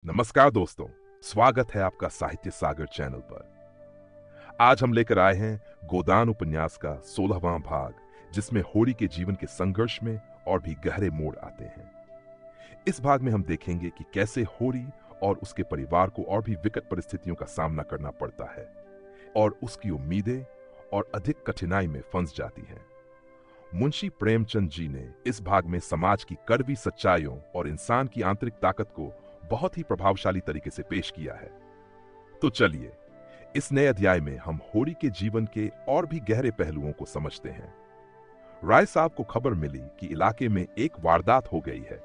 नमस्कार दोस्तों, स्वागत है आपका साहित्य सागर चैनल पर। आज हम लेकर आए हैं गोदान उपन्यास का 16वां भाग, जिसमें होरी के जीवन के संघर्ष में और भी गहरे मोड़ आते हैं। इस भाग में हम देखेंगे कि कैसे होरी और उसके परिवार को और भी विकट परिस्थितियों का सामना करना पड़ता है और उसकी उम्मीदें और अधिक कठिनाई में फंस जाती हैं। मुंशी प्रेमचंद जी ने इस भाग में समाज की कड़वी सच्चाइयों और इंसान की आंतरिक ताकत को बहुत ही प्रभावशाली तरीके से पेश किया है। तो चलिए, इस नए अध्याय में हम होरी के जीवन के और भी गहरे पहलुओं को समझते हैं। राय साहब को खबर मिली कि इलाके में एक वारदात हो गई है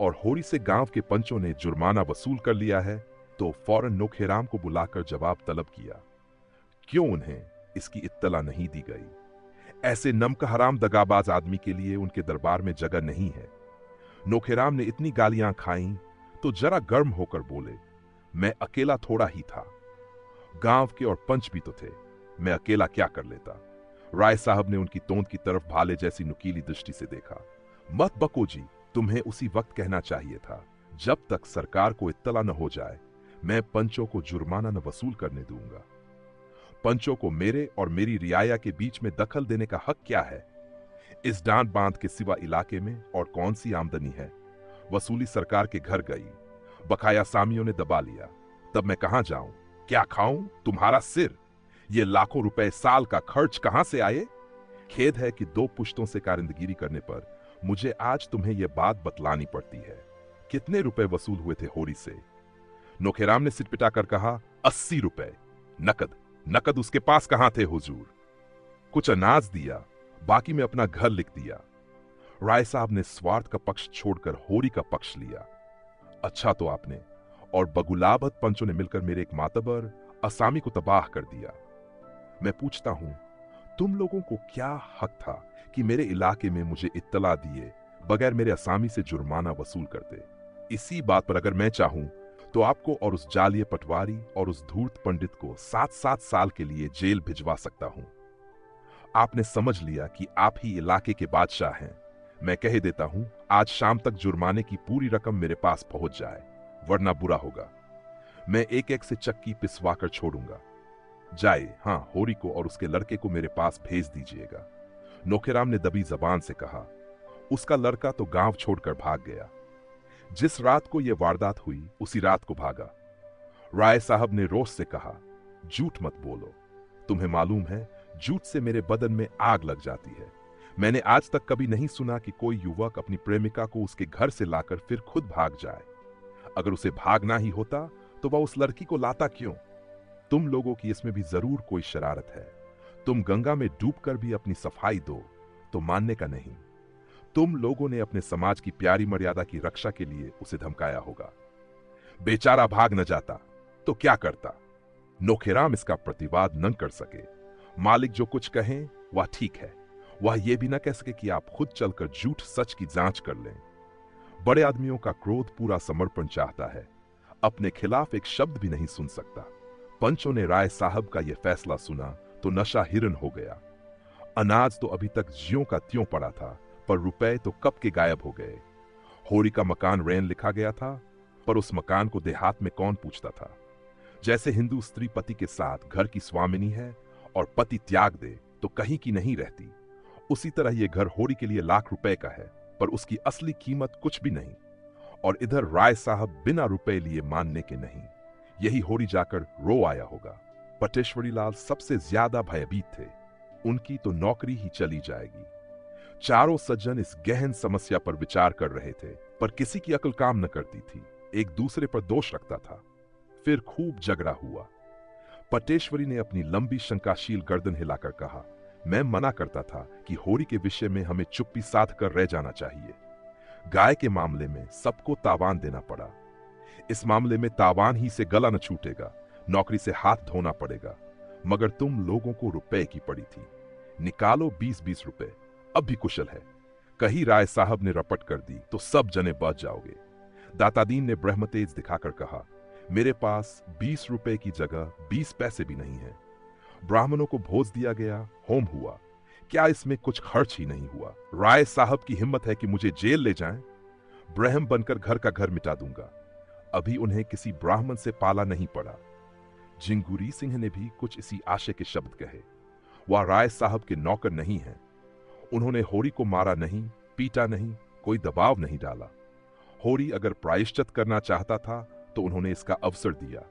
और होरी से गांव के पंचों ने जुर्माना वसूल कर लिया है, तो फौरन नोखेराम को बुलाकर जवाब तलब किया। क्यों उन्हें इसकी इत्तला नहीं दी गई? ऐसे नमक हराम दगाबाज आदमी के लिए उनके दरबार में जगह नहीं है। नोखेराम ने इतनी गालियां खाईं तो जरा गर्म होकर बोले, मैं अकेला थोड़ा ही था, गांव के और पंच भी तो थे, मैं अकेला क्या कर लेता। राय साहब ने उनकी तोंद की तरफ भाले जैसी नुकीली दृष्टि से देखा। मत बको जी, तुम्हें उसी वक्त कहना चाहिए था। जब तक सरकार को इत्तला न हो जाए, मैं पंचों को जुर्माना न वसूल करने दूंगा। पंचों को मेरे और मेरी रियाया के बीच में दखल देने का हक क्या है? इस डांट बांध के सिवा इलाके में और कौन सी आमदनी है? वसूली सरकार के घर गई, बकाया सामियों ने दबा लिया। तब मैं कहां जाऊं, क्या खाऊं? तुम्हारा सिर। ये लाखों रुपए साल का खर्च कहां से आए? खेद है कि 2 पुश्तों से कारिंदगिरी करने पर मुझे आज तुम्हें यह बात बतलानी पड़ती है। कितने रुपए वसूल हुए थे होरी से? नोखेराम ने सिर पिटाकर कहा, 80 रुपए नकद। नकद उसके पास कहां थे हुजूर? कुछ अनाज दिया, बाकी में अपना घर लिख दिया। राय साहब ने स्वार्थ का पक्ष छोड़कर होरी का पक्ष लिया। अच्छा तो आपने और बगुलाबत पंचों ने मिलकर मेरे एक मातबर असामी को तबाह कर दिया। मैं पूछता हूं, तुम लोगों को क्या हक था कि मेरे इलाके में मुझे इत्तला दिए बगैर मेरे असामी से जुर्माना वसूल करते? इसी बात पर अगर मैं चाहूं तो आपको और उस जालिये पटवारी और उस धूर्त पंडित को 7-7 साल के लिए जेल भिजवा सकता हूं। आपने समझ लिया कि आप ही इलाके के बादशाह हैं। मैं कह देता हूं, आज शाम तक जुर्माने की पूरी रकम मेरे पास पहुंच जाए, वरना बुरा होगा। मैं एक एक से चक्की पिसवाकर छोड़ूंगा। जाए, हां, होरी को और उसके लड़के को मेरे पास भेज दीजिएगा। नोखेराम ने दबी जबान से कहा। उसका लड़का तो गांव छोड़कर भाग गया। जिस रात को यह वारदात हुई उसी रात को भागा। राय साहब ने रोष से कहा, झूठ मत बोलो। तुम्हें मालूम है, झूठ से मेरे बदन में आग लग जाती है। मैंने आज तक कभी नहीं सुना कि कोई युवक अपनी प्रेमिका को उसके घर से लाकर फिर खुद भाग जाए। अगर उसे भागना ही होता तो वह उस लड़की को लाता क्यों? तुम लोगों की इसमें भी जरूर कोई शरारत है। तुम गंगा में डूबकर भी अपनी सफाई दो तो मानने का नहीं। तुम लोगों ने अपने समाज की प्यारी मर्यादा की रक्षा के लिए उसे धमकाया होगा। बेचारा भाग न जाता तो क्या करता? नोखेराम इसका प्रतिवाद न कर सके। मालिक जो कुछ कहें वह ठीक है। वह यह भी न कह सके कि आप खुद चलकर झूठ सच की जांच कर लें। बड़े आदमियों का क्रोध पूरा समर्पण चाहता है, अपने खिलाफ एक शब्द भी नहीं सुन सकता। पंचों ने राय साहब का यह फैसला सुना तो नशा हिरन हो गया। अनाज तो अभी तक ज्यों का त्यों पड़ा था, पर रुपए तो कब के गायब हो गए। होरी का मकान रेन लिखा गया था, पर उस मकान को देहात में कौन पूछता था? जैसे हिंदू स्त्री पति के साथ घर की स्वामिनी है और पति त्याग दे तो कहीं की नहीं रहती, उसी तरह यह घर होरी के लिए लाख रुपए का है, पर उसकी असली कीमत कुछ भी नहीं। और इधर राय साहब बिना रुपए लिए मानने के नहीं। यही होरी जाकर रो आया होगा। पटेश्वरी लाल सबसे ज्यादा भयभीत थे। उनकी तो नौकरी ही चली जाएगी। चारों सज्जन इस गहन समस्या पर विचार कर रहे थे, पर किसी की अकल काम न करती थी। एक दूसरे पर दोष रखता था। फिर खूब झगड़ा हुआ। पटेश्वरी ने अपनी लंबी शंकाशील गर्दन हिलाकर कहा, मैं मना करता था कि होरी के विषय में हमें चुप्पी साध कर रह जाना चाहिए। गाय के मामले में सबको तावान देना पड़ा। इस मामले में तावान ही से गला न छूटेगा, नौकरी से हाथ धोना पड़ेगा। मगर तुम लोगों को रुपए की पड़ी थी। निकालो 20-20 रुपए, अब भी कुशल है। कहीं राय साहब ने रपट कर दी तो सब जने बच जाओगे। दातादीन ने ब्रह्मतेज दिखाकर कहा, मेरे पास 20 रुपए की जगह 20 पैसे भी नहीं है। ब्राह्मणों को भोज दिया गया, होम हुआ, क्या इसमें कुछ खर्च ही नहीं हुआ? राय साहब की हिम्मत है कि मुझे जेल ले जाएं? ब्रह्म बनकर घर का घर मिटा दूंगा। अभी उन्हें किसी ब्राह्मण से पाला नहीं पड़ा। जिंगूरी सिंह ने भी कुछ इसी आशय के शब्द कहे। वह राय साहब के नौकर नहीं हैं। उन्होंने होरी को मारा नहीं, पीटा नहीं, कोई दबाव नहीं डाला। होरी अगर प्रायश्चित करना चाहता था तो उन्होंने इसका अवसर दिया।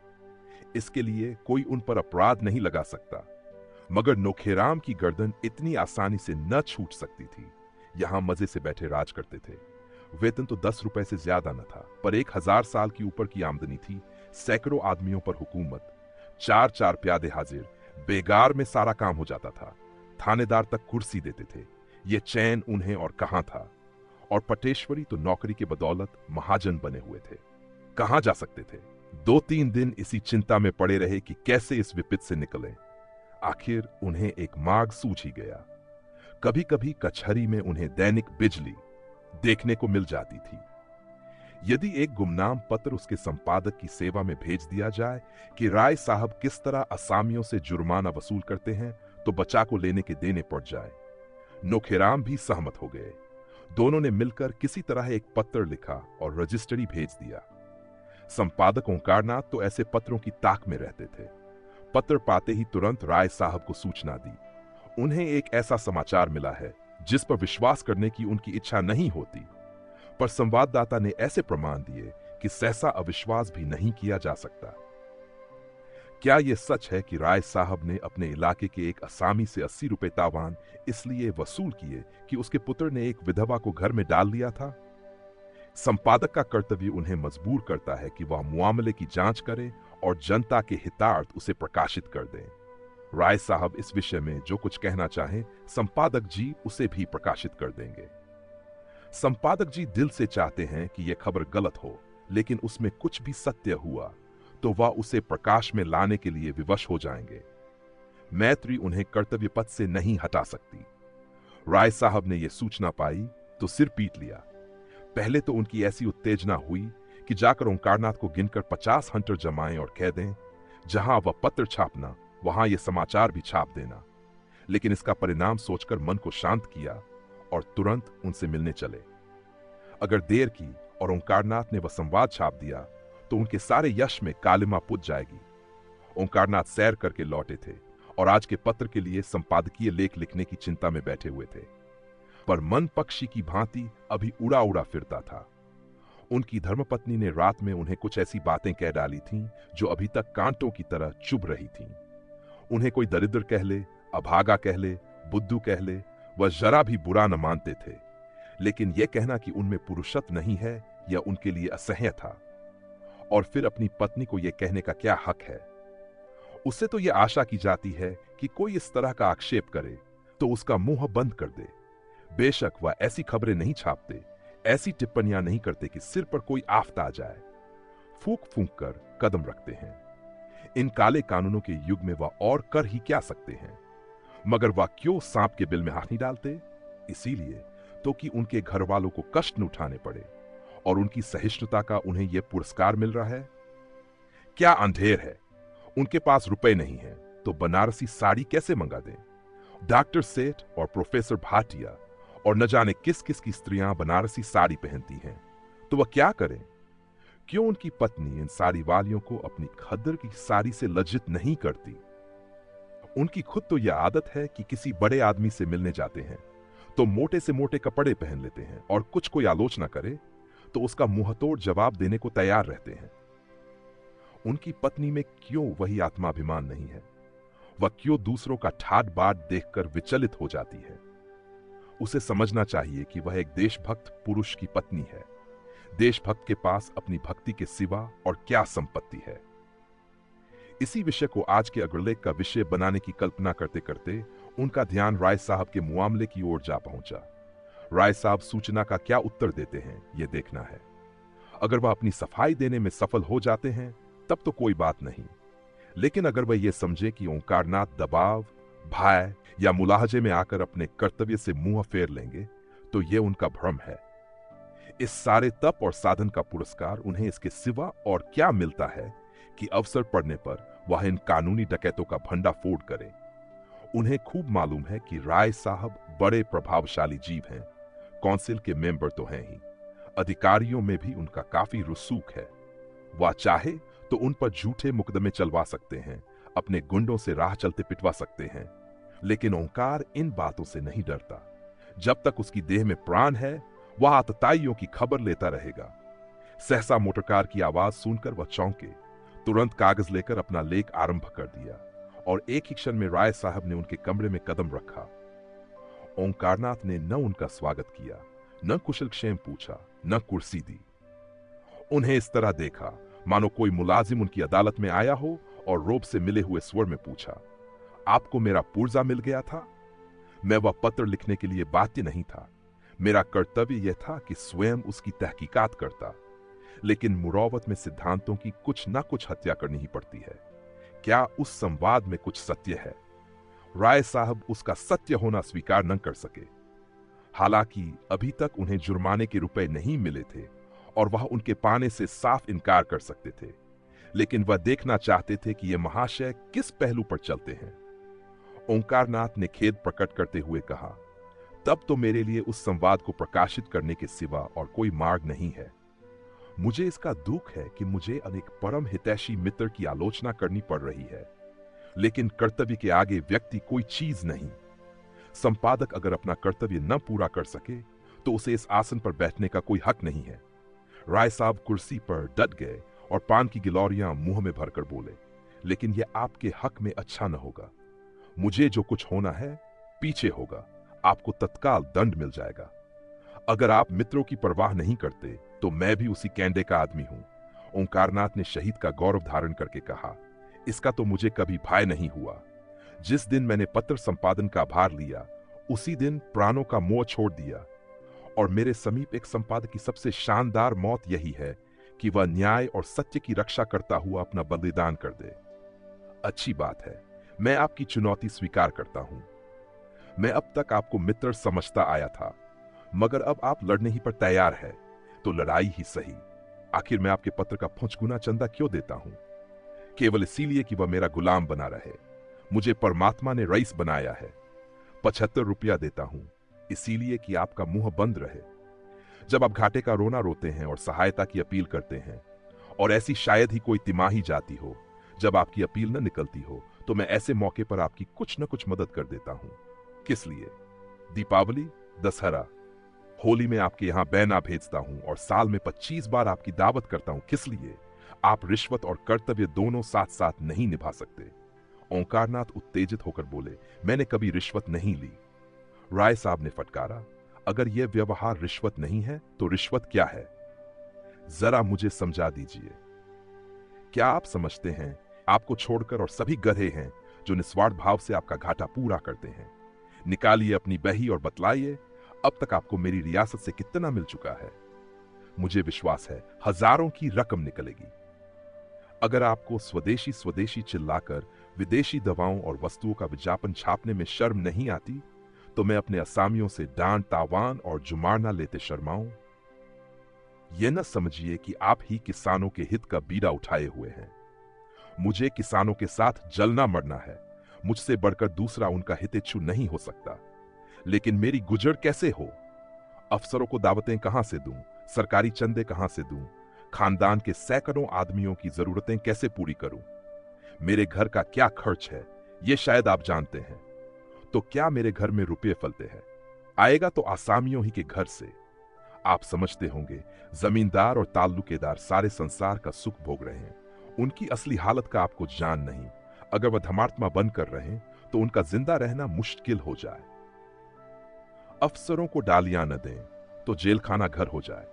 इसके लिए कोई उन पर अपराध नहीं लगा सकता। मगर नोखेराम की गर्दन इतनी आसानी से न छूट सकती थी। यहां मजे से बैठे राज करते थे। वेतन तो 10 रुपए से ज्यादा न था, पर 1000 साल की ऊपर की आमदनी थी। सैकड़ों आदमियों पर हुकूमत, 4-4 प्यादे हाजिर, बेगार में सारा काम हो जाता था। थानेदार तक कुर्सी देते थे। ये चैन उन्हें और कहां था। और पटेश्वरी तो नौकरी के बदौलत महाजन बने हुए थे। कहां जा सकते थे। 2-3 दिन इसी चिंता में पड़े रहे कि कैसे इस विपत से निकले। आखिर उन्हें एक मार्ग सूझ ही गया। कभी कभी कचहरी में उन्हें दैनिक बिजली देखने को मिल जाती थी। यदि एक गुमनाम पत्र उसके संपादक की सेवा में भेज दिया जाए कि राय साहब किस तरह असामियों से जुर्माना वसूल करते हैं, तो बचा को लेने के देने पड़ जाए। नोखेराम भी सहमत हो गए। दोनों ने मिलकर किसी तरह एक पत्र लिखा और रजिस्ट्री भेज दिया। संपादक ओंकारनाथ तो ऐसे पत्रों की ताक में रहते थे। पत्र पाते ही तुरंत राय साहब को सूचना दी। उन्हें एक ऐसा समाचार मिला है जिस पर विश्वास करने की उनकी इच्छा नहीं होती, पर संवाददाता ने ऐसे प्रमाण दिए कि सहसा अविश्वास भी नहीं किया जा सकता। क्या यह सच है कि राय साहब ने अपने इलाके के एक असामी से 80 रुपए तावान इसलिए वसूल किए कि उसके पुत्र ने एक विधवा को घर में डाल लिया था? संपादक का कर्तव्य उन्हें मजबूर करता है कि वह मामले की जांच करे और जनता के हितार्थ उसे प्रकाशित कर दें। राय साहब इस विषय में जो कुछ कहना चाहें, संपादक जी उसे भी प्रकाशित कर देंगे। संपादक जी दिल से चाहते हैं कि यह खबर गलत हो, लेकिन उसमें कुछ भी सत्य हुआ तो वह उसे प्रकाश में लाने के लिए विवश हो जाएंगे। मैत्री उन्हें कर्तव्य पथ से नहीं हटा सकती। राय साहब ने यह सूचना पाई तो सिर पीट लिया। पहले तो उनकी ऐसी उत्तेजना हुई कि जाकर ओंकारनाथ को गिनकर 50 हंटर जमाएं और कह दें, जहां वह पत्र छापना वहां यह समाचार भी छाप देना। लेकिन इसका परिणाम सोचकर मन को शांत किया और तुरंत उनसे मिलने चले। अगर देर की और ओंकारनाथ ने वह संवाद छाप दिया तो उनके सारे यश में कालिमा पुत जाएगी। ओंकारनाथ सैर करके लौटे थे और आज के पत्र के लिए संपादकीय लेख लिखने की चिंता में बैठे हुए थे, पर मन पक्षी की भांति अभी उड़ा उड़ा फिरता था। उनकी धर्मपत्नी ने रात में उन्हें कुछ ऐसी बातें कह डाली थीं जो अभी तक कांटों की तरह चुभ रही थीं। उन्हें कोई दरिद्र कह ले, अभागा कह ले, बुद्धू कह ले, वह जरा भी बुरा न मानते थे, लेकिन यह कहना कि उनमें पुरुषत्व नहीं है यह उनके लिए असह्य था। और फिर अपनी पत्नी को यह कहने का क्या हक है? उससे तो यह आशा की जाती है कि कोई इस तरह का आक्षेप करे तो उसका मुंह बंद कर दे। बेशक वह ऐसी खबरें नहीं छापते, ऐसी टिप्पणियां नहीं करते कि सिर पर कोई आफत आ जाए। फूंक फूंक कर कदम रखते हैं। इन काले कानूनों के युग में वह और कर ही क्या सकते हैं? मगर वह क्यों सांप के बिल में हाथ नहीं डालते? इसीलिए तो कि उनके घर वालों को कष्ट न उठाने पड़े और उनकी सहिष्णुता का उन्हें यह पुरस्कार मिल रहा है। क्या अंधेर है? उनके पास रुपए नहीं है तो बनारसी साड़ी कैसे मंगा दें? डॉक्टर सेठ और प्रोफेसर भाटिया और न जाने किस किस की स्त्रियां बनारसी साड़ी पहनती हैं, तो वह क्या करें? क्यों उनकी पत्नी इन साड़ी वालियों को अपनी खद्दर की साड़ी से लज्जित नहीं करती? उनकी खुद तो यह आदत है कि किसी बड़े आदमी से मिलने जाते हैं तो मोटे से मोटे कपड़े पहन लेते हैं और कुछ कोई आलोचना करे तो उसका मुंहतोड़ जवाब देने को तैयार रहते हैं। उनकी पत्नी में क्यों वही आत्माभिमान नहीं है? वह क्यों दूसरों का ठाट बाट देखकर विचलित हो जाती है? उसे समझना चाहिए कि वह एक देशभक्त पुरुष की पत्नी है। देशभक्त के पास अपनी भक्ति के सिवा और क्या संपत्ति है? इसी विषय को आज के अग्रलेख का विषय बनाने की कल्पना करते करते उनका ध्यान राय साहब के मुआमले की ओर जा पहुंचा। राय साहब सूचना का क्या उत्तर देते हैं यह देखना है। अगर वह अपनी सफाई देने में सफल हो जाते हैं तब तो कोई बात नहीं, लेकिन अगर वह यह समझे कि ओंकारनाथ दबाव, भय या मुलाहजे में आकर अपने कर्तव्य से मुंह फेर लेंगे तो यह उनका भ्रम है। इस सारे तप और साधन का पुरस्कार उन्हें इसके सिवा और क्या मिलता है कि अवसर पड़ने पर वह इन कानूनी डकैतों का भंडाफोड़ करें। उन्हें खूब मालूम है कि राय साहब बड़े प्रभावशाली जीव हैं, काउंसिल के मेंबर तो हैं ही, अधिकारियों में भी उनका काफी रसूख है। वह चाहे तो उन पर झूठे मुकदमे चलवा सकते हैं, अपने गुंडों से राह चलते पिटवा सकते हैं, लेकिन ओंकार इन बातों से नहीं डरता। जब तक उसकी देह में प्राण है, वह आतताइयों की खबर लेता रहेगा। सहसा मोटरकार की आवाज सुनकर वह चौंके, तुरंत कागज लेकर अपना लेख आरंभ कर दिया और एक ही क्षण में राय साहब ने उनके कमरे में कदम रखा। ओंकारनाथ ने न उनका स्वागत किया, न कुशलक्षेम पूछा, न कुर्सी दी। उन्हें इस तरह देखा मानो कोई मुलाजिम उनकी अदालत में आया हो और रोब से मिले हुए स्वर में पूछा, आपको मेरा पुर्जा मिल गया था? मैं वह पत्र लिखने के लिए बाध्य नहीं था। मेरा कर्तव्य यह था कि स्वयं उसकी तहकीकात करता, लेकिन मुरौवत में सिद्धांतों की कुछ ना कुछ हत्या करनी ही पड़ती है। क्या उस संवाद में कुछ सत्य है? राय साहब उसका सत्य होना स्वीकार न कर सके। हालांकि अभी तक उन्हें जुर्माने के रुपए नहीं मिले थे और वह उनके पाने से साफ इनकार कर सकते थे, लेकिन वह देखना चाहते थे कि ये महाशय किस पहलू पर चलते हैं। ओंकारनाथ ने खेद प्रकट करते हुए कहा, तब तो मेरे लिए उस संवाद को प्रकाशित करने के सिवा और कोई मार्ग नहीं है। मुझे इसका दुख है कि मुझे अनेक परम हितैषी मित्र की आलोचना करनी पड़ रही है, लेकिन कर्तव्य के आगे व्यक्ति कोई चीज नहीं। संपादक अगर अपना कर्तव्य न पूरा कर सके तो उसे इस आसन पर बैठने का कोई हक नहीं है। राय साहब कुर्सी पर डट गए और पान की गिलौरियां मुंह में भरकर बोले, लेकिन यह आपके हक में अच्छा न होगा। मुझे जो कुछ होना है पीछे होगा, आपको तत्काल दंड मिल जाएगा। अगर आप मित्रों की परवाह नहीं करते तो मैं भी उसी कैंडे का आदमी हूं। ओंकारनाथ ने शहीद का गौरव धारण करके कहा, इसका तो मुझे कभी भय नहीं हुआ। जिस दिन मैंने पत्र संपादन का भार लिया उसी दिन प्राणों का मोह छोड़ दिया, और मेरे समीप एक संपादक की सबसे शानदार मौत यही है कि वह न्याय और सत्य की रक्षा करता हुआ अपना बलिदान कर दे। अच्छी बात है, मैं आपकी चुनौती स्वीकार करता हूं। मैं अब तक आपको मित्र समझता आया था, मगर अब आप लड़ने ही पर तैयार है तो लड़ाई ही सही। आखिर मैं आपके पत्र का 5 गुना चंदा क्यों देता हूं? केवल इसीलिए कि वह मेरा गुलाम बना रहे। मुझे परमात्मा ने रईस बनाया है। 75 रुपया देता हूं इसीलिए कि आपका मुंह बंद रहे। जब आप घाटे का रोना रोते हैं और सहायता की अपील करते हैं, और ऐसी शायद ही कोई तिमाही जाती हो जब आपकी अपील न निकलती हो, तो मैं ऐसे मौके पर आपकी कुछ न कुछ मदद कर देता हूं। किस लिए? दीपावली, दशहरा, होली में आपके यहां बैना भेजता हूं और साल में 25 बार आपकी दावत करता हूं। किस लिए? आप रिश्वत और कर्तव्य दोनों साथ साथ नहीं निभा सकते। ओंकारनाथ उत्तेजित होकर बोले, मैंने कभी रिश्वत नहीं ली। राय साहब ने फटकारा, अगर यह व्यवहार रिश्वत नहीं है तो रिश्वत क्या है? जरा मुझे समझा दीजिए। क्या आप समझते हैं आपको छोड़कर और सभी गधे हैं जो निस्वार्थ भाव से आपका घाटा पूरा करते हैं? निकालिए अपनी बही और बतलाइए, अब तक आपको मेरी रियासत से कितना मिल चुका है? मुझे विश्वास है हजारों की रकम निकलेगी। अगर आपको स्वदेशी स्वदेशी चिल्लाकर विदेशी दवाओं और वस्तुओं का विज्ञापन छापने में शर्म नहीं आती, तो मैं अपने असामियों से डांट तावान और जुमारना लेते शर्माऊं? यह न समझिए कि आप ही किसानों के हित का बीड़ा उठाए हुए हैं। मुझे किसानों के साथ जलना मरना है। मुझसे बढ़कर दूसरा उनका हितेच्छु नहीं हो सकता। लेकिन मेरी गुजर कैसे हो? अफसरों को दावतें कहां से दूं? सरकारी चंदे कहां से दूं? खानदान के सैकड़ों आदमियों की जरूरतें कैसे पूरी करूं? मेरे घर का क्या खर्च है यह शायद आप जानते हैं। तो क्या मेरे घर में रुपये फलते हैं? आएगा तो आसामियों ही के घर से। आप समझते होंगे जमींदार और ताल्लुकेदार सारे संसार का सुख भोग रहे हैं। उनकी असली हालत का आपको जान नहीं। अगर वह धर्मात्मा बनकर रहे तो उनका जिंदा रहना मुश्किल हो जाए। अफसरों को डालियां न दें तो जेल खाना घर हो जाए।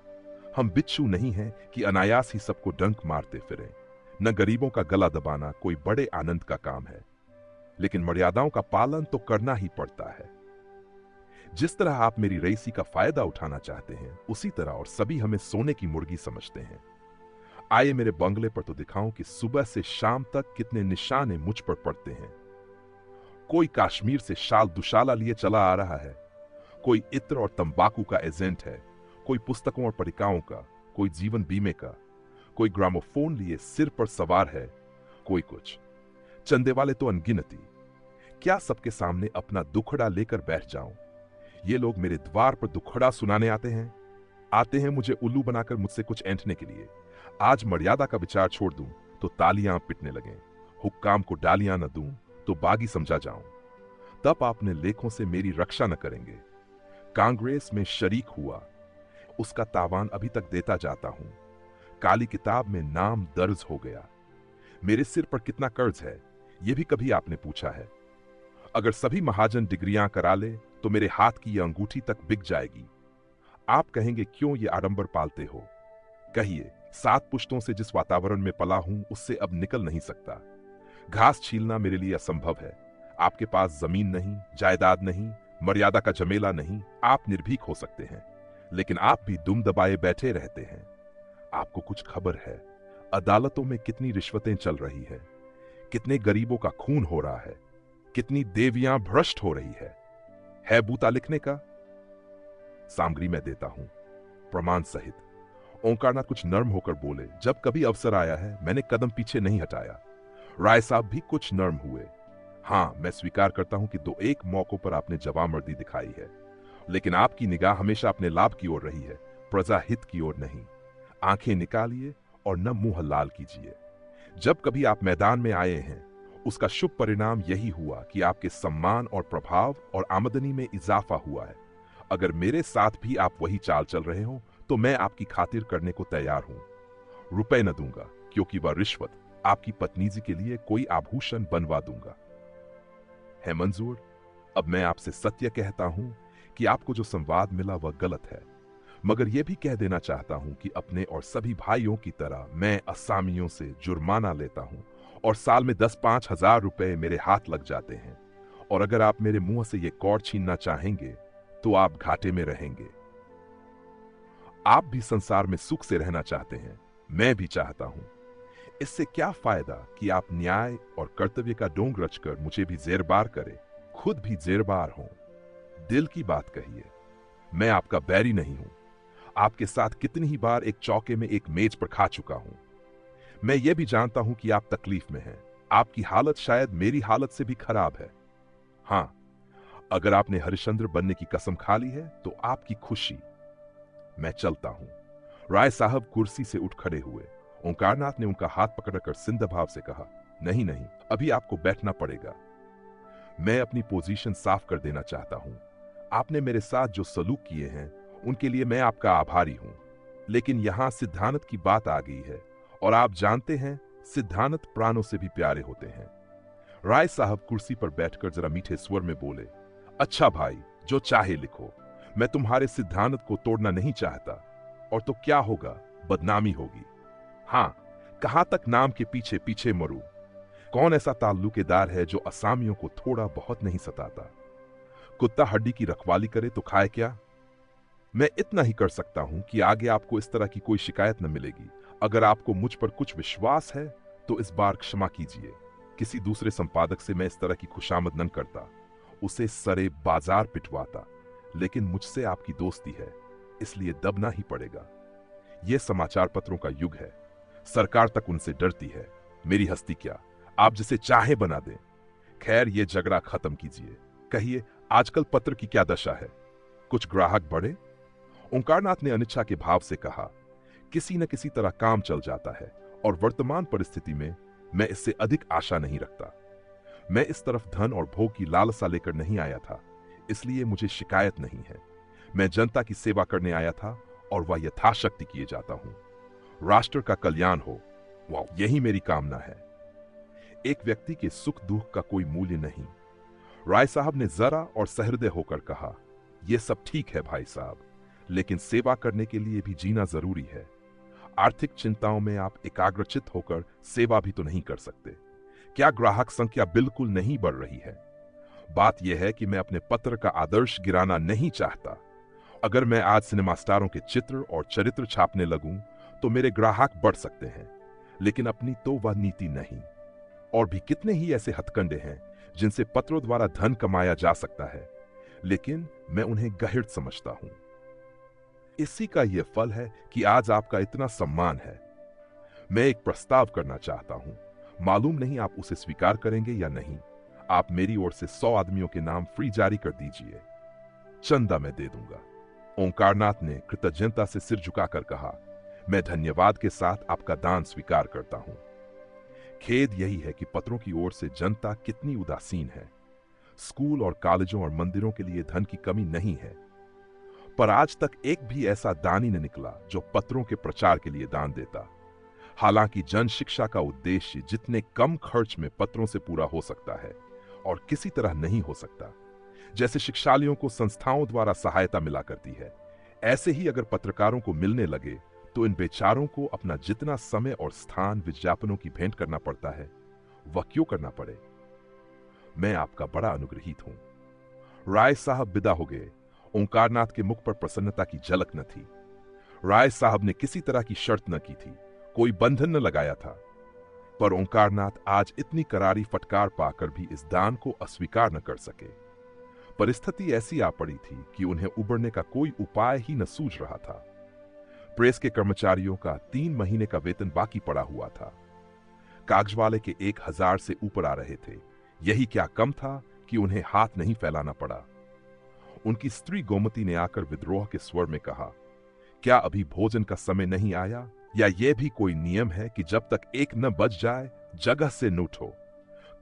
हम बिच्छू नहीं हैं कि अनायास ही सबको डंक मारते फिरें। न गरीबों का गला दबाना कोई बड़े आनंद का काम है, लेकिन मर्यादाओं का पालन तो करना ही पड़ता है। जिस तरह आप मेरी रईसी का फायदा उठाना चाहते हैं, उसी तरह और सभी हमें सोने की मुर्गी समझते हैं। आइए मेरे बंगले पर तो दिखाऊं कि सुबह से शाम तक कितने निशाने मुझ पर पड़ते हैं। कोई कश्मीर से शाल दुशाला लिए चला आ रहा है, कोई इत्र और तंबाकू का एजेंट है, कोई पुस्तकों और पत्रिकाओं का, कोई जीवन बीमे का, कोई ग्रामोफोन लिए सिर पर सवार है, कोई कुछ। चंदे वाले तो अनगिनती। क्या सबके सामने अपना दुखड़ा लेकर बैठ जाऊं? ये लोग मेरे द्वार पर दुखड़ा सुनाने आते हैं मुझे उल्लू बनाकर मुझसे कुछ ऐंठने के लिए। आज मर्यादा का विचार छोड़ दूं तो तालियां पिटने लगें, हुक्काम को डालियां न दूं तो बागी समझा जाऊं, तब आपने लेखों से मेरी रक्षा न करेंगे। कांग्रेस में शरीक हुआ, उसका तावान अभी तक देता जाता हूं। काली किताब में नाम दर्ज हो गया। मेरे सिर पर कितना कर्ज है यह भी कभी आपने पूछा है? अगर सभी महाजन डिग्रियां करा ले तो मेरे हाथ की यह अंगूठी तक बिक जाएगी। आप कहेंगे क्यों ये आडंबर पालते हो? कहिए, 7 पुश्तों से जिस वातावरण में पला हूं उससे अब निकल नहीं सकता। घास छीलना मेरे लिए असंभव है। आपके पास जमीन नहीं, जायदाद नहीं, मर्यादा का झमेला नहीं, आप निर्भीक हो सकते हैं, लेकिन आप भी दुम दबाए बैठे रहते हैं। आपको कुछ खबर है अदालतों में कितनी रिश्वतें चल रही है, कितने गरीबों का खून हो रहा है, कितनी देवियां भ्रष्ट हो रही है बूता लिखने का? सामग्री मैं देता हूं, प्रमाण सहित। ओंकारनाथ कुछ नर्म होकर बोले, जब कभी अवसर आया है मैंने कदम पीछे नहीं हटाया। राय साहब भी कुछ नर्म हुए। हां, मैं स्वीकार करता हूं कि 2-1 मौकों पर आपने जवामर्दी दिखाई है, लेकिन आपकी निगाह हमेशा अपने लाभ की ओर रही है, प्रजा हित की ओर नहीं। आंखें निकालिए और न मुंह लाल कीजिए। जब कभी आप मैदान में आए हैं उसका शुभ परिणाम यही हुआ कि आपके सम्मान और प्रभाव और आमदनी में इजाफा हुआ है। अगर मेरे साथ भी आप वही चाल चल रहे हो तो मैं आपकी खातिर करने को तैयार हूं। रुपए न दूंगा क्योंकि वह रिश्वत आपकी पत्नीजी के लिए कोई आभूषण बनवा दूंगा। है मंजूर? अब मैं आपसे सत्य कहता हूं कि आपको जो संवाद मिला वह गलत है, मगर यह भी कह देना चाहता हूं कि अपने और सभी भाइयों की तरह मैं असामियों से जुर्माना लेता हूं और साल में 10-5 हजार रुपए मेरे हाथ लग जाते हैं। और अगर आप मेरे मुंह से यह कौड़ छीनना चाहेंगे तो आप घाटे में रहेंगे। आप भी संसार में सुख से रहना चाहते हैं, मैं भी चाहता हूं। इससे क्या फायदा कि आप न्याय और कर्तव्य का डोंग रचकर मुझे भी जेरबार करें, खुद भी जेरबार हों। दिल की बात कहिए, मैं आपका बैरी नहीं हूं। आपके साथ कितनी ही बार एक चौके में एक मेज पर खा चुका हूं। मैं यह भी जानता हूं कि आप तकलीफ में हैं। आपकी हालत शायद मेरी हालत से भी खराब है। हां, अगर आपने हरिश्चंद्र बनने की कसम खा ली है तो आपकी खुशी। मैं चलता हूं। राय साहब कुर्सी से उठ खड़े हुए। ओंकारनाथ ने उनका हाथ पकड़कर सिंध भाव से कहा, नहीं नहीं, अभी आपको बैठना पड़ेगा। मैं अपनी पोजीशन साफ कर देना चाहता हूं। आपने मेरे साथ जो सलूक किए हैं उनके लिए मैं आपका आभारी हूं, लेकिन यहां सिद्धानत की बात आ गई है और आप जानते हैं सिद्धानत प्राणों से भी प्यारे होते हैं। राय साहब कुर्सी पर बैठकर जरा मीठे स्वर में बोले, अच्छा भाई, जो चाहे लिखो, मैं तुम्हारे सिद्धानत को तोड़ना नहीं चाहता। और तो क्या होगा, बदनामी होगी। हां, कहां तक नाम के पीछे पीछे मरूं? कौन ऐसा ताल्लुकेदार है जो असामियों को थोड़ा बहुत नहीं सताता? कुत्ता हड्डी की रखवाली करे तो खाए क्या? मैं इतना ही कर सकता हूं कि आगे आपको इस तरह की कोई शिकायत न मिलेगी। अगर आपको मुझ पर कुछ विश्वास है तो इस बार क्षमा कीजिए। किसी दूसरे संपादक से मैं इस तरह की खुशामद न करता, उसे सरे बाजार पिटवाता, लेकिन मुझसे आपकी दोस्ती है, इसलिए दबना ही पड़ेगा। यह समाचार पत्रों का युग है, सरकार तक उनसे डरती है। मेरी हस्ती क्या, आप जिसे चाहे बना दें। खैर, यह झगड़ा खत्म कीजिए। कहिए, आजकल पत्र की क्या दशा है? कुछ ग्राहक बढ़े? ओंकारनाथ ने अनिच्छा के भाव से कहा, किसी न किसी तरह काम चल जाता है और वर्तमान परिस्थिति में मैं इससे अधिक आशा नहीं रखता। मैं इस तरफ धन और भोग की लालसा लेकर नहीं आया था, इसलिए मुझे शिकायत नहीं है। मैं जनता की सेवा करने आया था और वह यथाशक्ति किए जाता हूं। राष्ट्र का कल्याण हो, वाह, यही मेरी कामना है। एक व्यक्ति के सुख दुख का कोई मूल्य नहीं। राय साहब ने जरा और सहृदय होकर कहा, यह सब ठीक है भाई साहब, लेकिन सेवा करने के लिए भी जीना जरूरी है। आर्थिक चिंताओं में आप एकाग्रचित होकर सेवा भी तो नहीं कर सकते। क्या ग्राहक संख्या बिल्कुल नहीं बढ़ रही है? बात यह है कि मैं अपने पत्र का आदर्श गिराना नहीं चाहता। अगर मैं आज सिनेमा स्टारों के चित्र और चरित्र छापने लगूं तो मेरे ग्राहक बढ़ सकते हैं, लेकिन अपनी तो वह नीति नहीं। और भी कितने ही ऐसे हथकंडे हैं जिनसे पत्रों द्वारा धन कमाया जा सकता है, लेकिन मैं उन्हें गहिर समझता हूं। इसी का यह फल है कि आज आपका इतना सम्मान है। मैं एक प्रस्ताव करना चाहता हूं, मालूम नहीं आप उसे स्वीकार करेंगे या नहीं। आप मेरी ओर से 100 आदमियों के नाम फ्री जारी कर दीजिए, चंदा मैं दे दूंगा। ओंकारनाथ ने कृतज्ञता से सिर झुकाकर कहा, मैं धन्यवाद के साथ आपका दान स्वीकार करता हूं। खेद यही है कि पत्रों की ओर से जनता कितनी उदासीन है। स्कूल और कॉलेजों और मंदिरों के लिए धन की कमी नहीं है, पर आज तक एक भी ऐसा दानी न निकला जो पत्रों के प्रचार के लिए दान देता। हालांकि जन शिक्षा का उद्देश्य जितने कम खर्च में पत्रों से पूरा हो सकता है और किसी तरह नहीं हो सकता, जैसे शिक्षालयों को संस्थाओं द्वारा सहायता मिला करती है, ऐसे ही अगर पत्रकारों को मिलने लगे तो इन बेचारों को अपना जितना समय और स्थान विज्ञापनों की भेंट करना पड़ता है, वह क्यों करना पड़े। मैं आपका बड़ा अनुग्रहित हूं। राय साहब विदा हो गए। ओंकारनाथ के मुख पर प्रसन्नता की झलक न थी। राय साहब ने किसी तरह की शर्त न की थी, कोई बंधन न लगाया था, पर ओंकारनाथ आज इतनी करारी फटकार पाकर भी इस दान को अस्वीकार न कर सके। परिस्थिति ऐसी आ पड़ी थी कि उन्हें उबरने का कोई उपाय ही न सूझ रहा था। प्रेस के कर्मचारियों का 3 महीने का वेतन बाकी पड़ा हुआ था। कागज वाले के 1000 से ऊपर आ रहे थे। यही क्या कम था कि उन्हें हाथ नहीं फैलाना पड़ा। उनकी स्त्री गोमती ने आकर विद्रोह के स्वर में कहा, क्या अभी भोजन का समय नहीं आया? या यह भी कोई नियम है कि जब तक 1 न बज जाए जगह से न उठो?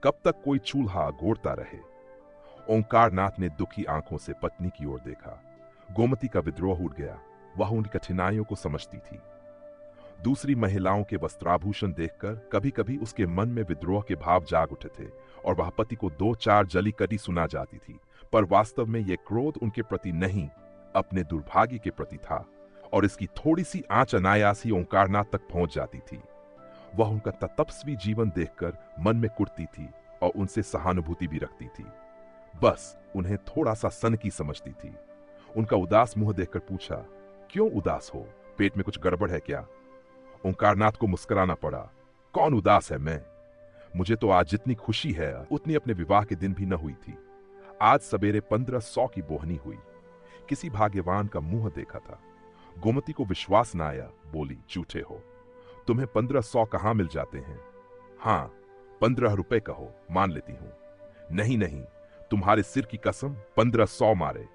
कब तक कोई चूल्हा गोड़ता रहे? ओंकारनाथ ने दुखी आंखों से पत्नी की ओर देखा। गोमती का विद्रोह उठ गया। वह उनकी कठिनाइयों को समझती थी। दूसरी महिलाओं के वस्त्राभूषण देखकर कभी कभी उसके मन में विद्रोह के भाव जाग उठे थे और वह पति को 2-4 जली कटी सुना जाती थी, पर वास्तव में यह क्रोध उनके प्रति नहीं, अपने दुर्भाग्य के प्रति था, और इसकी थोड़ी सी आंच अनायास ही ओंकारनाथ तक पहुंच जाती थी। वह उनका तपस्वी जीवन देखकर मन में कुटती थी और उनसे सहानुभूति भी रखती थी। बस उन्हें थोड़ा सा सनकी समझती थी। उनका उदास मुंह देखकर पूछा, क्यों उदास हो? पेट में कुछ गड़बड़ है क्या? ओंकारनाथ को मुस्कुराना पड़ा। कौन उदास है मैं? मुझे तो आज जितनी खुशी है उतनी अपने विवाह के दिन भी न हुई थी। आज सवेरे 1500 की बोहनी हुई। किसी भाग्यवान का मुंह देखा था। गोमती को विश्वास न आया, बोली, झूठे हो, तुम्हें 1500 कहां मिल जाते हैं? हाँ, 15 रुपए कहो, मान लेती हूं। नहीं नहीं, तुम्हारे सिर की कसम 1500 मारे।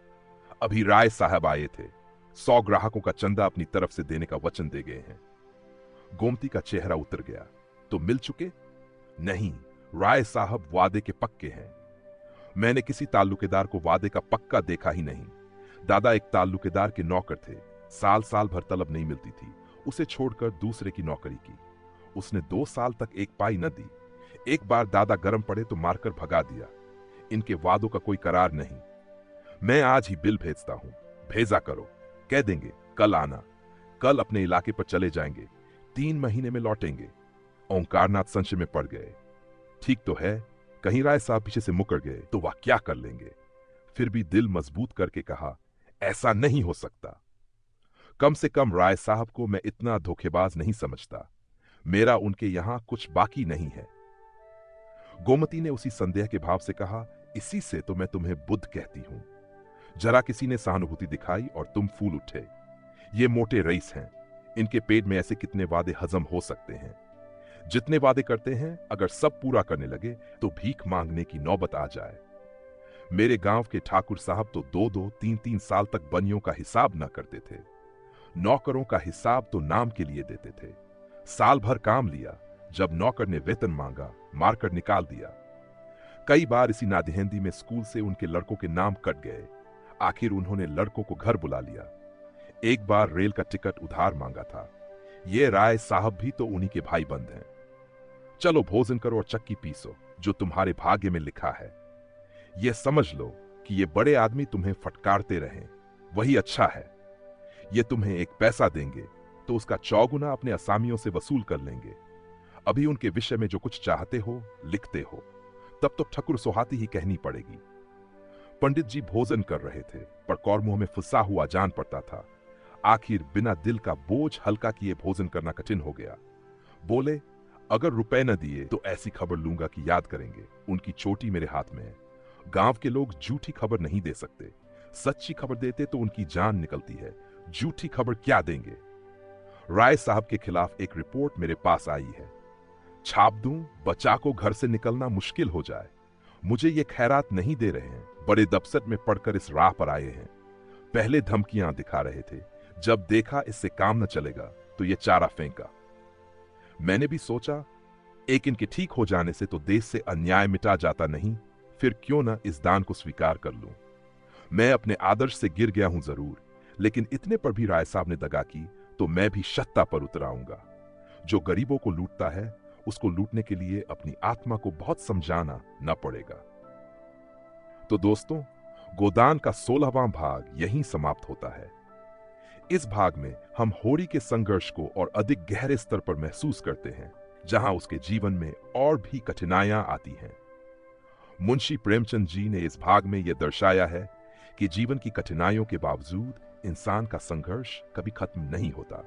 अभी राय साहब आए थे, 100 ग्राहकों का चंदा अपनी तरफ से देने का वचन दे गए हैं। गोमती का चेहरा उतर गया। तो मिल चुके? नहीं, राय साहब वादे के पक्के हैं। मैंने किसी ताल्लुकेदार को वादे का पक्का देखा ही नहीं। दादा एक ताल्लुकेदार के नौकर थे, साल भर तलब नहीं मिलती थी, उसे छोड़कर दूसरे की नौकरी की। उसने 2 साल तक एक पाई न दी। एक बार दादा गरम पड़े तो मारकर भगा दिया। इनके वादों का कोई करार नहीं। मैं आज ही बिल भेजता हूं, भेजा करो। कह देंगे कल आना। कल अपने इलाके पर चले जाएंगे, 3 महीने में लौटेंगे। ओंकारनाथ संशय में पड़ गए। ठीक तो है, कहीं राय साहब पीछे से मुकर गए तो वह क्या कर लेंगे? फिर भी दिल मजबूत करके कहा, ऐसा नहीं हो सकता। कम से कम राय साहब को मैं इतना धोखेबाज नहीं समझता। मेरा उनके यहां कुछ बाकी नहीं है। गोमती ने उसी संदेह के भाव से कहा, इसी से तो मैं तुम्हें बुद्ध कहती हूं। जरा किसी ने सहानुभूति दिखाई और तुम फूल उठे। ये मोटे रईस हैं, इनके पेट में ऐसे कितने वादे हजम हो सकते हैं? जितने वादे करते हैं, अगर सब पूरा करने लगे तो भीख मांगने की नौबत आ जाए। मेरे गांव के ठाकुर साहब तो 2-2, 3-3 साल तक बनियों का हिसाब न करते थे। नौकरों का हिसाब तो नाम के लिए देते थे। साल भर काम लिया, जब नौकर ने वेतन मांगा, मारकर निकाल दिया। कई बार इसी नादिहेंदी में स्कूल से उनके लड़कों के नाम कट गए। आखिर उन्होंने लड़कों को घर बुला लिया। एक बार रेल का टिकट उधार मांगा था। ये राय साहब भी तो उन्हीं के भाई बंद हैं। चलो भोजन करो और चक्की पीसो, जो तुम्हारे भाग्य में लिखा है। यह समझ लो कि ये बड़े आदमी तुम्हें फटकारते रहें, वही अच्छा है। ये तुम्हें 1 पैसा देंगे तो उसका 4 गुना अपने असामियों से वसूल कर लेंगे। अभी उनके विषय में जो कुछ चाहते हो लिखते हो, तब तो ठकुर सोहाती ही कहनी पड़ेगी। पंडित जी भोजन कर रहे थे, पर कौरमुंह में फंसा हुआ जान पड़ता था। आखिर बिना दिल का बोझ हल्का किए भोजन करना कठिन हो गया। बोले, अगर रुपए न दिए तो ऐसी खबर लूंगा कि याद करेंगे। उनकी चोटी मेरे हाथ में है। गांव के लोग झूठी खबर नहीं दे सकते। सच्ची खबर देते तो उनकी जान निकलती है। झूठी खबर क्या देंगे? राय साहब के खिलाफ एक रिपोर्ट मेरे पास आई है। छाप दूं, बच्चा को घर से निकलना मुश्किल हो जाए। मुझे ये खैरात नहीं दे रहे हैं। बड़े दबसट में पड़कर इस राह पर आए हैं। पहले धमकियां दिखा रहे थे, जब देखा इससे काम न चलेगा तो ये चारा फेंका। मैंने भी सोचा, एक इनके ठीक हो जाने से तो देश से अन्याय मिटा जाता नहीं, फिर क्यों ना इस दान को स्वीकार कर लूं। मैं अपने आदर्श से गिर गया हूं जरूर, लेकिन इतने पर भी राय साहब ने दगा की तो मैं भी सत्ता पर उतर आऊंगा। जो गरीबों को लूटता है उसको लूटने के लिए अपनी आत्मा को बहुत समझाना न पड़ेगा। तो दोस्तों, गोदान का 16वां भाग यहीं समाप्त होता है। इस भाग में हम होरी के संघर्ष को और अधिक गहरे स्तर पर महसूस करते हैं, जहां उसके जीवन में और भी कठिनाइयां आती हैं। मुंशी प्रेमचंद जी ने इस भाग में यह दर्शाया है कि जीवन की कठिनाइयों के बावजूद इंसान का संघर्ष कभी खत्म नहीं होता।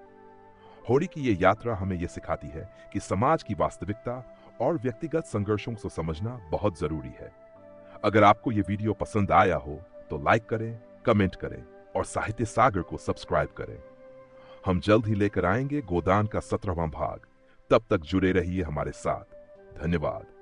होरी की यह यात्रा हमें यह सिखाती है कि समाज की वास्तविकता और व्यक्तिगत संघर्षों को समझना बहुत जरूरी है। अगर आपको यह वीडियो पसंद आया हो तो लाइक करें, कमेंट करें और साहित्य सागर को सब्सक्राइब करें। हम जल्द ही लेकर आएंगे गोदान का 17वां भाग। तब तक जुड़े रहिए हमारे साथ। धन्यवाद।